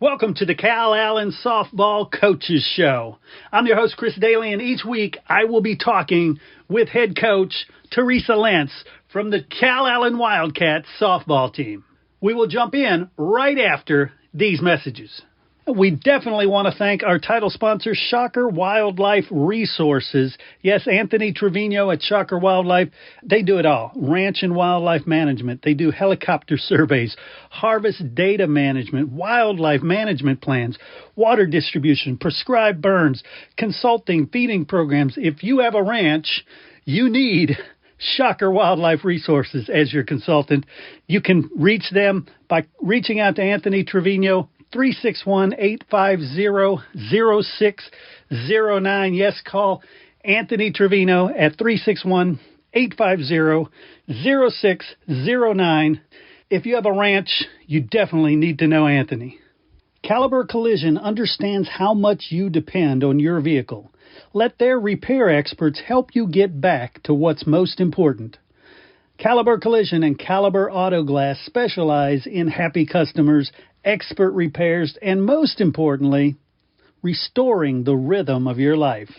Welcome to the Calallen Softball Coaches Show. I'm your host, Chris Daly, and each week I will be talking with head coach Teresa Lentz from the Calallen Wildcats softball team. We will jump in right after these messages. We definitely want to thank our title sponsor, Shocker Wildlife Resources. Yes, Anthony Trevino at Shocker Wildlife, they do it all. Ranch and wildlife management. They do helicopter surveys, harvest data management, wildlife management plans, water distribution, prescribed burns, consulting, feeding programs. If you have a ranch, you need Shocker Wildlife Resources as your consultant. You can reach them by reaching out to Anthony Trevino, 361-850-0609. Yes, call Anthony Trevino at 361-850-0609. If you have a ranch, you definitely need to know Anthony. Caliber Collision understands how much you depend on your vehicle. Let their repair experts help you get back to what's most important. Caliber Collision and Caliber Auto Glass specialize in happy customers, expert repairs, and most importantly, restoring the rhythm of your life.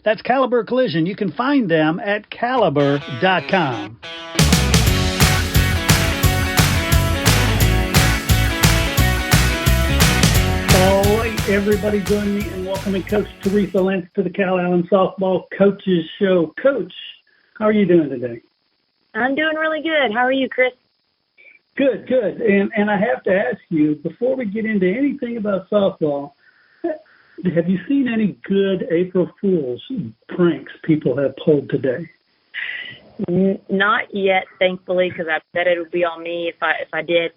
That's Caliber Collision. You can find them at caliber.com. All right, everybody join me in welcoming Coach Teresa Lentz to the Calallen Softball Coaches Show. Coach, how are you doing today? I'm doing really good. How are you, Chris? Good. And I have to ask you, before we get into anything about softball, have you seen any good April Fool's pranks people have pulled today? Not yet, thankfully, because I bet it would be on me if I did.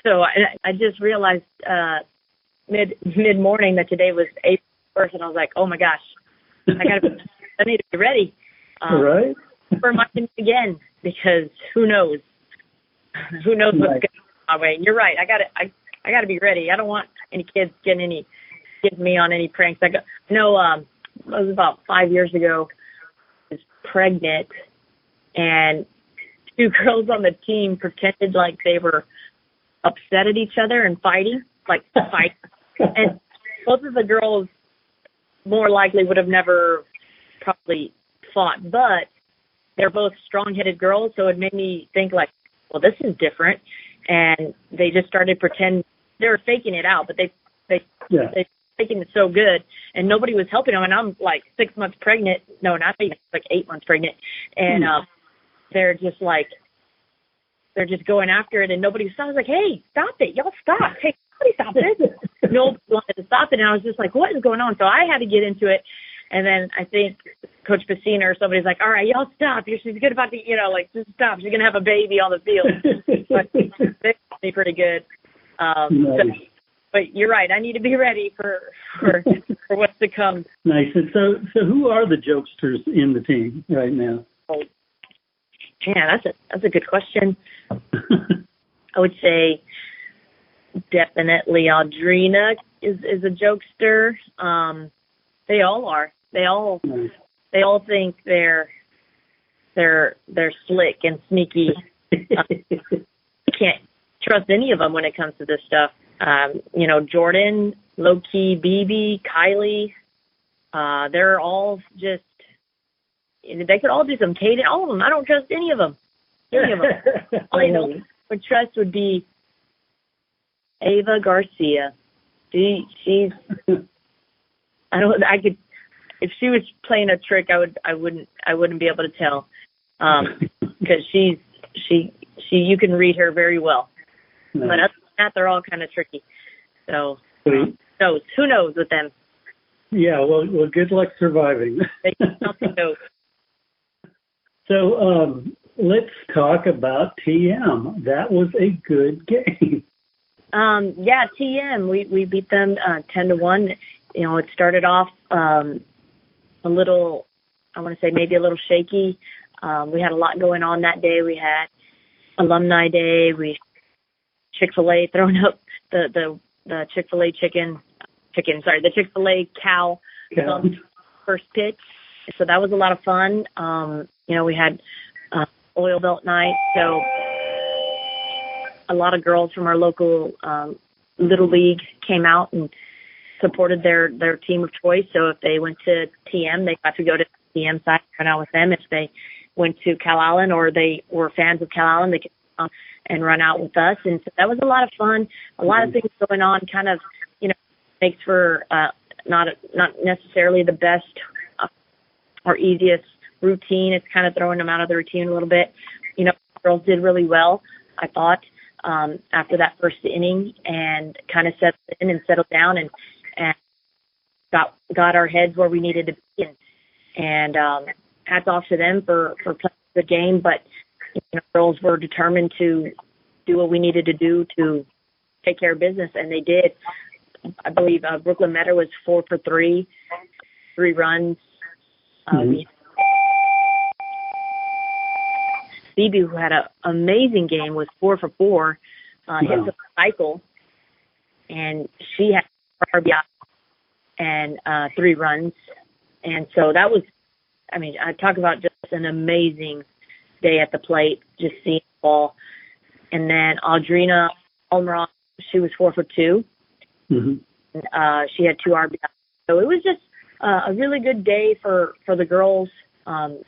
So I just realized mid-morning that today was April 1st, and I was like, oh, my gosh, I need to be ready. Right. Remind me again, because who knows? Who knows what's going my way? You're right. I gotta be ready. I don't want any kids getting me on any pranks. It was about 5 years ago. I was pregnant, and two girls on the team pretended like they were upset at each other and fighting. And both of the girls more likely would have never probably fought, but they're both strong-headed girls, so it made me think like, well, this is different. And they just started pretend they were faking it out, but they faking it so good, and nobody was helping them. And I'm like 6 months pregnant. No, not even, like 8 months pregnant. And they're just going after it, and nobody was. I was like, hey, stop it. Y'all stop. Hey, somebody stop it. Nobody wanted to stop it. And I was just like, what is going on? So I had to get into it. And then I think Coach Pacina or somebody's like, all right, y'all stop. She's good about just stop. She's going to have a baby on the field. But they be pretty good. Nice. But you're right. I need to be ready for what's to come. Nice. And so who are the jokesters in the team right now? Oh, yeah, that's a good question. I would say definitely Audrina is a jokester. They all are. They all think they're slick and sneaky. Can't trust any of them when it comes to this stuff. Jordan, low-key, BB, Kylie, they're all just, they could all do some. Kaden, all of them. I don't trust any of them. All I know would trust would be Ava Garcia. She's if she was playing a trick, I wouldn't be able to tell, because you can read her very well. Nice. But other than that, they're all kind of tricky. So who knows with them? Yeah, well, good luck surviving. So let's talk about TM. That was a good game. TM. We beat them 10-1. It started off a little, I want to say maybe a little shaky. We had a lot going on that day. We had Alumni Day. Chick-fil-A throwing up the Chick-fil-A the Chick-fil-A cow on the first pitch. So that was a lot of fun. We had oil belt night. So a lot of girls from our local Little League came out and supported their team of choice. So if they went to TM, they got to go to TM side and run out with them. If they went to Calallen or they were fans of Calallen, they could come and run out with us. And so that was a lot of fun. A lot of things going on. Kind of, makes for not necessarily the best or easiest routine. It's kind of throwing them out of the routine a little bit. Girls did really well, I thought, after that first inning, and kind of settled in and settled down and got our heads where we needed to be. And hats off to them for playing the game. But girls were determined to do what we needed to do to take care of business, and they did. I believe Brooklyn Meadow was 4 for 3 runs. Phoebe, who had an amazing game, was 4 for 4, hit the cycle, and she had RBI and 3 runs. And so that was, I talk about just an amazing day at the plate, just seeing the ball. And then Audrina Almiron, she was 4 for 2. She had 2 RBI. So it was just a really good day for the girls.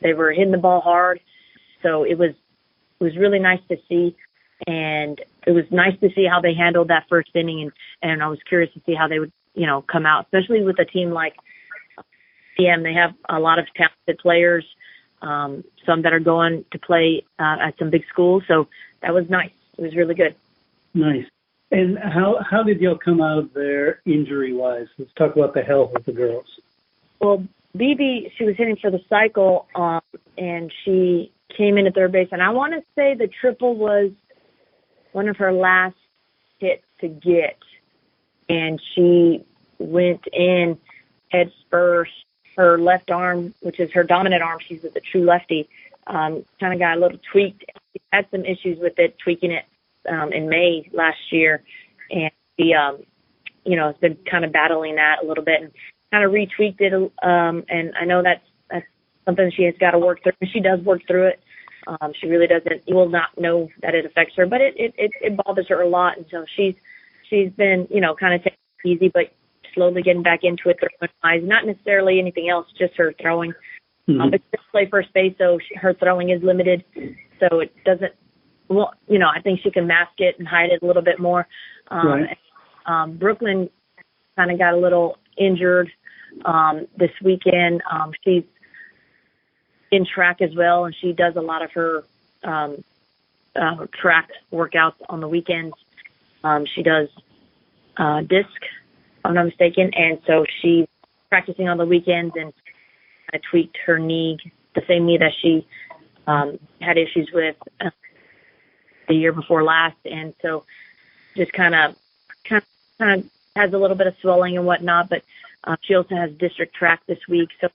They were hitting the ball hard. So it was really nice to see. And it was nice to see how they handled that first inning. And I was curious to see how they would, come out, especially with a team like CM. They have a lot of talented players, some that are going to play at some big schools. So that was nice. It was really good. Nice. And how did y'all come out of there injury-wise? Let's talk about the health of the girls. Well, BB, she was hitting for the cycle, and she came in at third base. And I want to say the triple was one of her last hits to get. And she went in head first. Her left arm, which is her dominant arm, she's a true lefty, kind of got a little tweaked. She had some issues with it, tweaking it in May last year. And she, has been kind of battling that a little bit and kind of retweaked it. And I know that's something she has got to work through. And she does work through it. She really doesn't, you will not know that it affects her, but it bothers her a lot. And so she's been, kind of taking it easy, but slowly getting back into it, throwing-wise. Not necessarily anything else, just her throwing. But she does play first base, so her throwing is limited. So it doesn't, I think she can mask it and hide it a little bit more. Right. Brooklyn kind of got a little injured this weekend. She's in track as well, and she does a lot of her track workouts on the weekends. She does disc, if I'm not mistaken, and so she's practicing on the weekends and kind of tweaked her knee, the same knee that she had issues with the year before last, and so just kind of has a little bit of swelling and whatnot, but she also has district track this week, so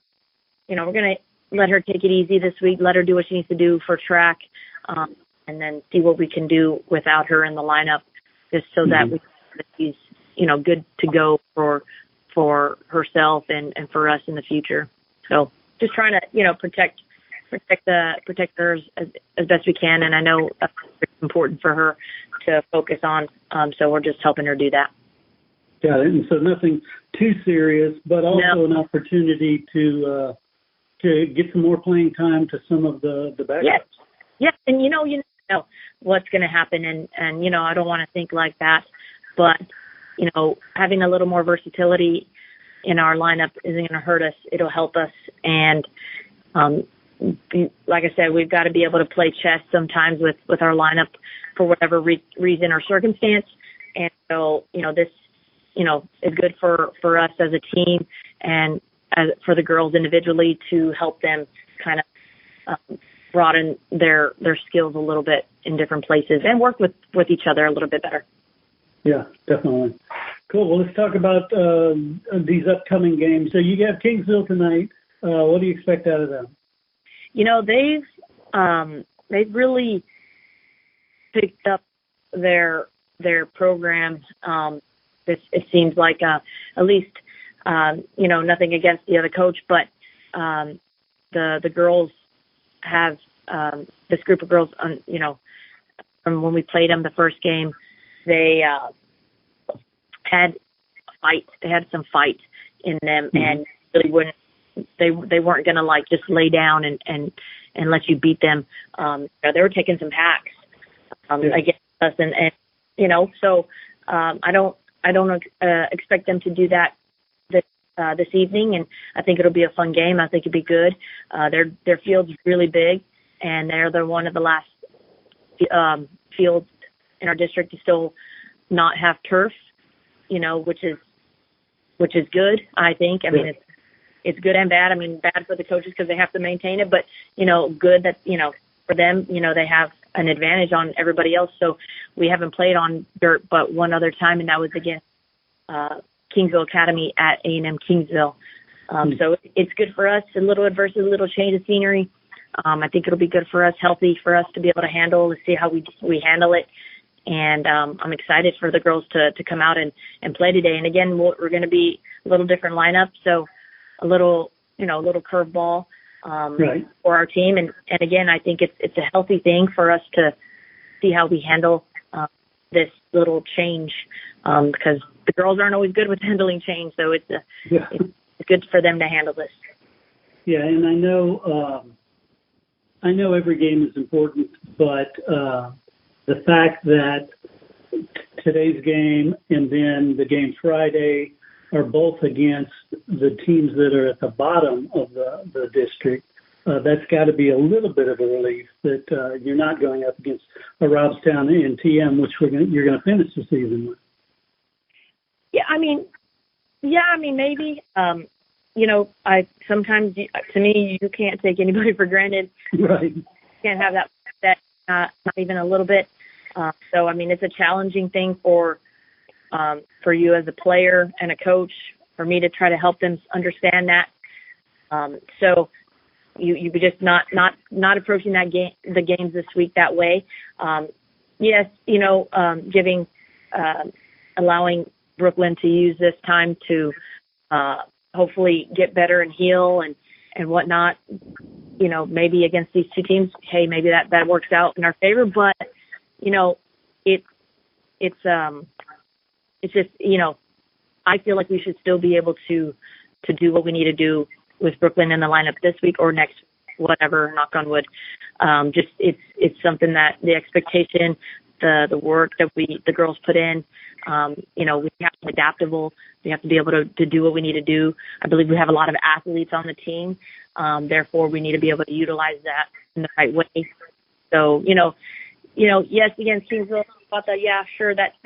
we're going to let her take it easy this week, let her do what she needs to do for track, and then see what we can do without her in the lineup, just so that she's good to go for herself and for us in the future. So just trying to protect her as best we can, and I know it's important for her to focus on. So we're just helping her do that. Got it. And so nothing too serious, but also an opportunity to get some more playing time to some of the backups. Yes, and you know what's going to happen, and I don't want to think like that, but having a little more versatility in our lineup isn't going to hurt us. It'll help us, and like I said, we've got to be able to play chess sometimes with our lineup for whatever reason or circumstance. And so, this, is good for us as a team and for the girls individually to help them kind of broaden their skills a little bit in different places and work with each other a little bit better. Yeah, definitely. Cool. Well, let's talk about these upcoming games. So you have Kingsville tonight. What do you expect out of them? They've really picked up their program. It seems like at least nothing against the other coach, but the girls have this group of girls. From when we played them the first game, they had fight. They had some fight in them, and really wouldn't. They weren't going to like just lay down and let you beat them. They were taking some hacks against us, and so I don't expect them to do that this evening, and I think it'll be a fun game. I think it'll be good. Their field's really big, and they're one of the last fields in our district to still not have turf, which is good. I think. I mean, it's good and bad. I mean, bad for the coaches because they have to maintain it, but good that for them, they have an advantage on everybody else. So we haven't played on dirt but one other time, and that was against Kingsville Academy at A&M Kingsville. So it's good for us. A little adversity, a little change of scenery. I think it'll be good for us, healthy for us to be able to handle, to see how we handle it. And I'm excited for the girls to come out and play today. And again, we're going to be a little different lineup, so a little curveball for our team. And again, I think it's a healthy thing for us to see how we handle this little change, because the girls aren't always good with handling change. So it's good for them to handle this. Yeah, and I know every game is important, but the fact that today's game and then the game Friday are both against the teams that are at the bottom of the district, that's got to be a little bit of a relief that you're not going up against a Robstown and TM, which you're going to finish the season with. Yeah, I mean, maybe. I sometimes, to me, you can't take anybody for granted. Right. You can't have that not even a little bit. So, I mean, it's a challenging thing for you as a player and a coach, for me to try to help them understand that. So you just not approaching the games this week that way. Yes, allowing Brooklyn to use this time to hopefully get better and heal and whatnot. Maybe against these two teams, hey, maybe that works out in our favor. But it's just, I feel like we should still be able to do what we need to do with Brooklyn in the lineup this week or next, whatever, knock on wood. Just it's something that the expectation, the work that the girls put in, we have to be adaptable. We have to be able to do what we need to do. I believe we have a lot of athletes on the team. Therefore, we need to be able to utilize that in the right way. So, yes, against Kingsville, I thought that, yeah, sure, that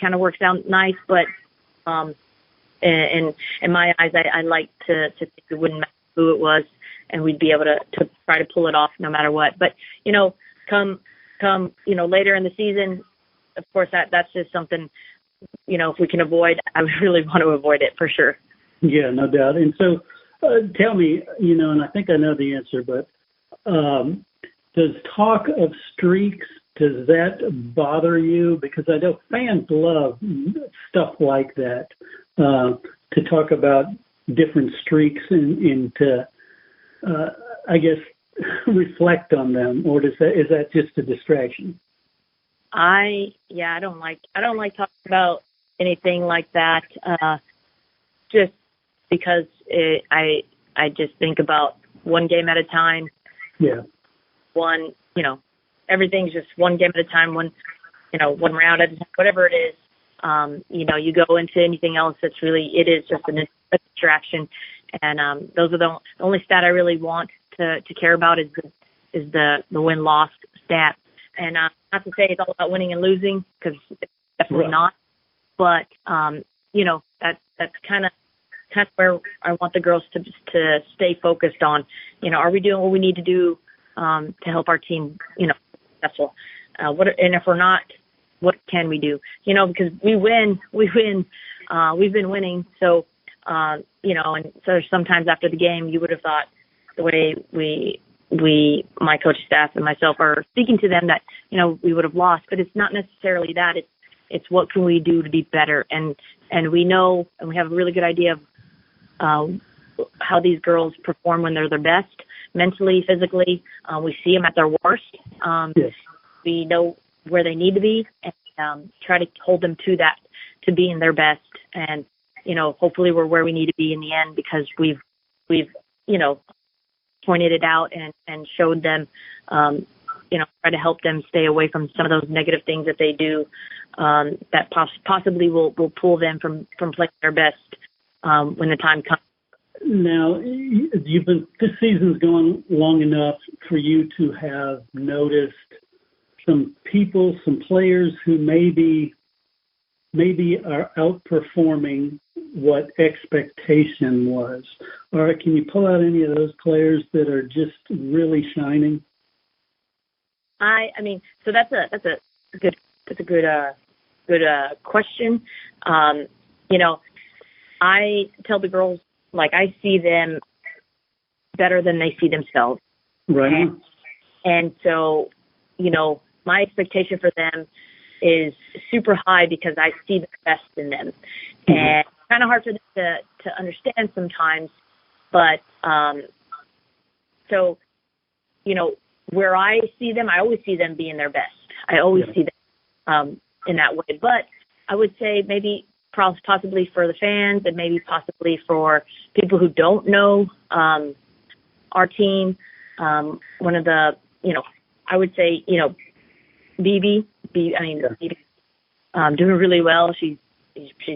kind of works out nice, but in my eyes, I like to think it wouldn't matter who it was, and we'd be able to try to pull it off no matter what. But come later in the season, of course that's just something if we can avoid. I would really want to avoid it for sure. Yeah, no doubt. And so, tell me, and I think I know the answer, but does talk of streaks, does that bother you? Because I know fans love stuff like that, to talk about different streaks and to, I guess, reflect on them, or is that just a distraction? I don't like talking about anything like that, just because I just think about one game at a time. Yeah. Everything's just one game at a time, one round at a time, whatever it is. You go into anything else, it is just a distraction. And those are the only stat I really want to care about is the win-loss stat. And not to say it's all about winning and losing, because it's definitely not. But that's kind of where I want the girls to stay focused on. Are we doing what we need to do to help our team, successful? And if we're not, what can we do? Because we win. We've been winning. So, and so sometimes after the game, you would have thought the way my coaching staff and myself are speaking to them that, we would have lost, but it's not necessarily that. It's what can we do to be better? And we know, and we have a really good idea of how these girls perform when they're their best, mentally, physically. We see them at their worst. Yes. We know where they need to be and try to hold them to that, to being their best. And, hopefully we're where we need to be in the end because we've, pointed it out and showed them, try to help them stay away from some of those negative things that they do, that possibly will pull them from playing their best, when the time comes. Now, this season's gone long enough for you to have noticed some people, some players who maybe are outperforming what expectation was. All right, can you pull out any of those players that are just really shining? So that's a good question. I tell the girls, I see them better than they see themselves. Right. And so, my expectation for them is super high because I see the best in them. Mm-hmm. And it's kind of hard for them to understand sometimes. But, so, where I see them, I always see them being their best. I always see them in that way. But I would say maybe possibly for the fans and maybe possibly for people who don't know our team, one of the, I would say, BB, doing really well. She's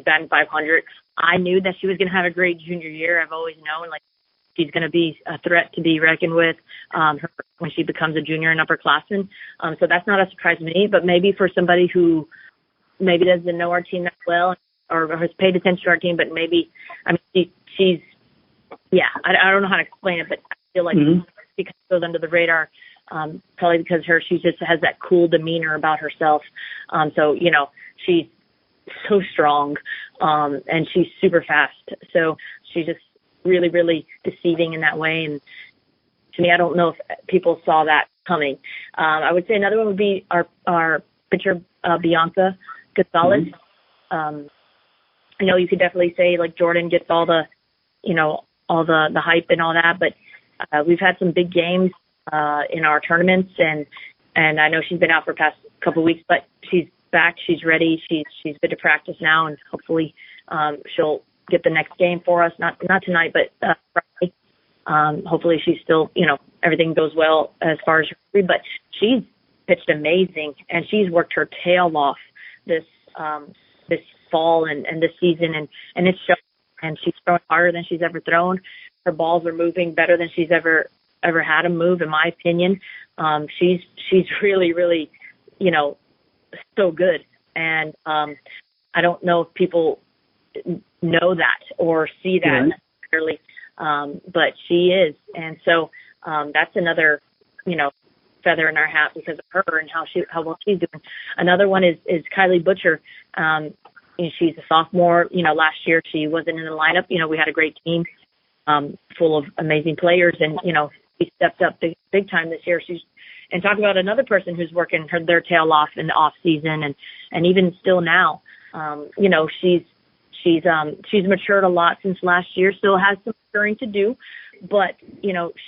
batting 500. I knew that she was going to have a great junior year. I've always known, she's going to be a threat to be reckoned with when she becomes a junior and upperclassman. So that's not a surprise to me, but maybe for somebody who maybe doesn't know our team that well or has paid attention to our team, but maybe, she's, I don't know how to explain it, but I feel like she goes under the radar, probably because she just has that cool demeanor about herself. So, she's so strong, and she's super fast. So she's just really, really deceiving in that way. And to me, I don't know if people saw that coming. I would say another one would be our pitcher, Bianca Gonzalez. You could definitely say Jordan gets all the, all the hype and all that, but we've had some big games in our tournaments, and I know she's been out for the past couple of weeks, but she's back. She's ready. She's been to practice now, and hopefully she'll get the next game for us. Not tonight, but Friday. Hopefully she's still, everything goes well as far as her, but she's pitched amazing, and she's worked her tail off this fall and this season, and it's showing. And she's throwing harder than she's ever thrown. Her balls are moving better than she's ever had them move, in my opinion. She's really, really, so good. And I don't know if people know that or see that necessarily, but she is. And so that's another, feather in our hat because of her and how well she's doing. Another one is Kylie Butcher. She's a sophomore. Last year she wasn't in the lineup. We had a great team full of amazing players, and she stepped up big time this year. And talk about another person who's working their tail off in the off season, and even still now, she's matured a lot since last year. Still has some maturing to do, but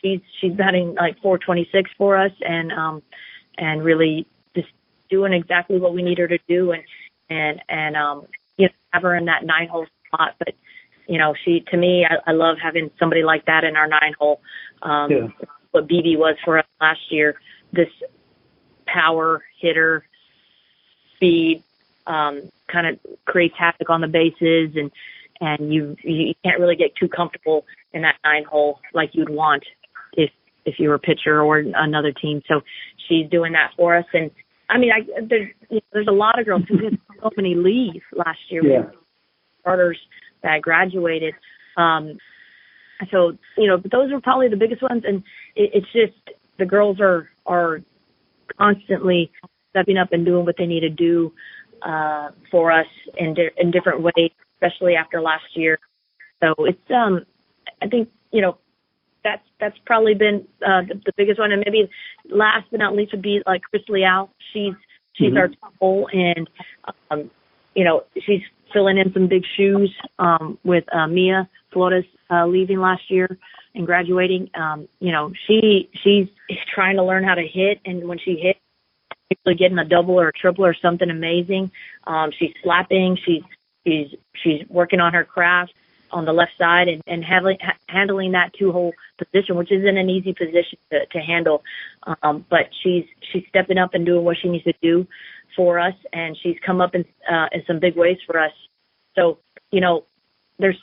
she's batting like .426 for us, and really just doing exactly what we need her to do, and have her in that 9-hole spot. But to me, I love having somebody like that in our 9-hole. What BB was for us last year, this power hitter, speed, kind of creates havoc on the bases, and you can't really get too comfortable in that 9-hole like you'd want if you were a pitcher or another team. So she's doing that for us. And there's a lot of girls who had so many leave last year. We had starters that graduated. So, but those are probably the biggest ones. And it's just the girls are constantly stepping up and doing what they need to do for us in different ways, especially after last year. So it's, I think, that's probably been the biggest one. And maybe last but not least would be like Chris Leal. She's our goal, and she's filling in some big shoes with Mia Flores leaving last year and graduating. She's trying to learn how to hit, and when she hits, she's getting a double or a triple or something amazing. She's slapping. She's She's working on her craft on the left side and handling that 2-hole position, which isn't an easy position to handle. But she's stepping up and doing what she needs to do for us, and she's come up in some big ways for us. So, there's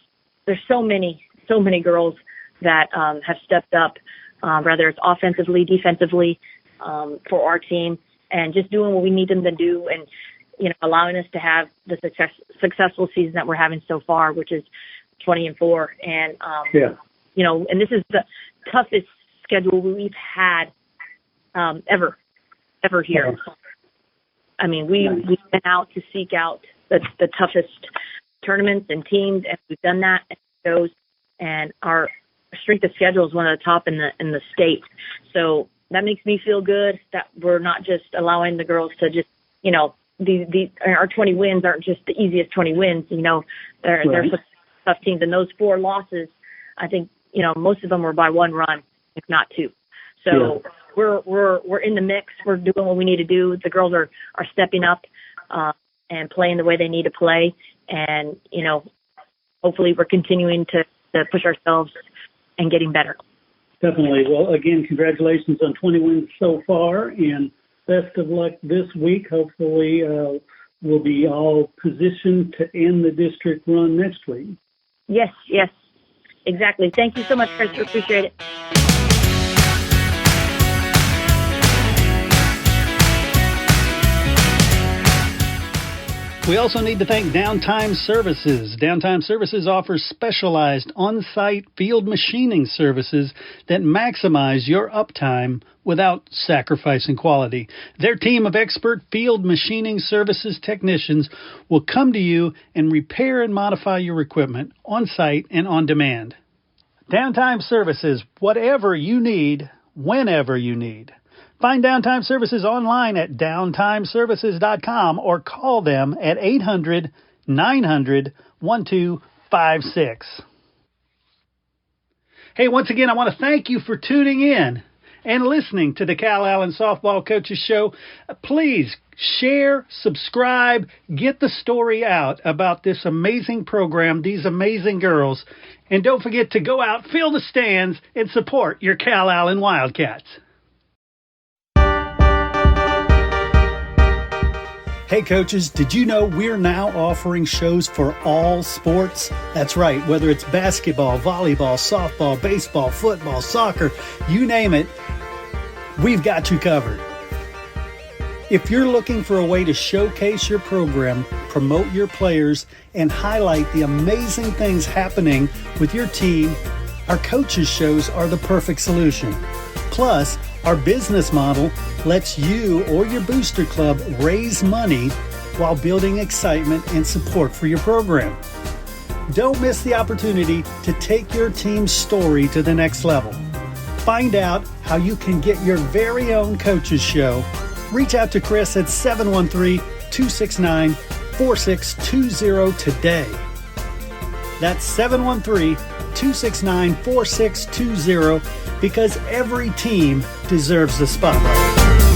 so many girls that have stepped up, whether it's offensively, defensively, for our team, and just doing what we need them to do, and allowing us to have the successful season that we're having so far, which is 20-4. And and this is the toughest schedule we've had ever here. I mean, we've been out to seek out the toughest tournaments and teams, and we've done that and shows. And our strength of schedule is one of the top in the state. So that makes me feel good that we're not just allowing the girls to just our 20 wins aren't just the easiest 20 wins. They're such tough teams, and those 4 losses, I think most of them were by 1 run, if not 2. So we're in the mix. We're doing what we need to do. The girls are stepping up and playing the way they need to play, and hopefully we're continuing to push ourselves and getting better. Definitely. Well, again, congratulations on 20 wins so far, and best of luck this week. Hopefully we'll be all positioned to end the district run next week. Yes, exactly. Thank you so much, Chris. We appreciate it. We also need to thank Downtime Services. Downtime Services offers specialized on-site field machining services that maximize your uptime without sacrificing quality. Their team of expert field machining services technicians will come to you and repair and modify your equipment on-site and on demand. Downtime Services, whatever you need, whenever you need. Find Downtime Services online at downtimeservices.com or call them at 800-900-1256. Hey, once again, I want to thank you for tuning in and listening to the Calallen Softball Coaches Show. Please share, subscribe, get the story out about this amazing program, these amazing girls, and don't forget to go out, fill the stands, and support your Calallen Wildcats. Hey coaches, did you know we're now offering shows for all sports? That's right, whether it's basketball, volleyball, softball, baseball, football, soccer, you name it, we've got you covered. If you're looking for a way to showcase your program, promote your players, and highlight the amazing things happening with your team, our coaches shows are the perfect solution. Plus, our business model lets you or your booster club raise money while building excitement and support for your program. Don't miss the opportunity to take your team's story to the next level. Find out how you can get your very own coaches show. Reach out to Chris at 713-269-4620 today. That's 713-269-4620 because every team deserves the spotlight.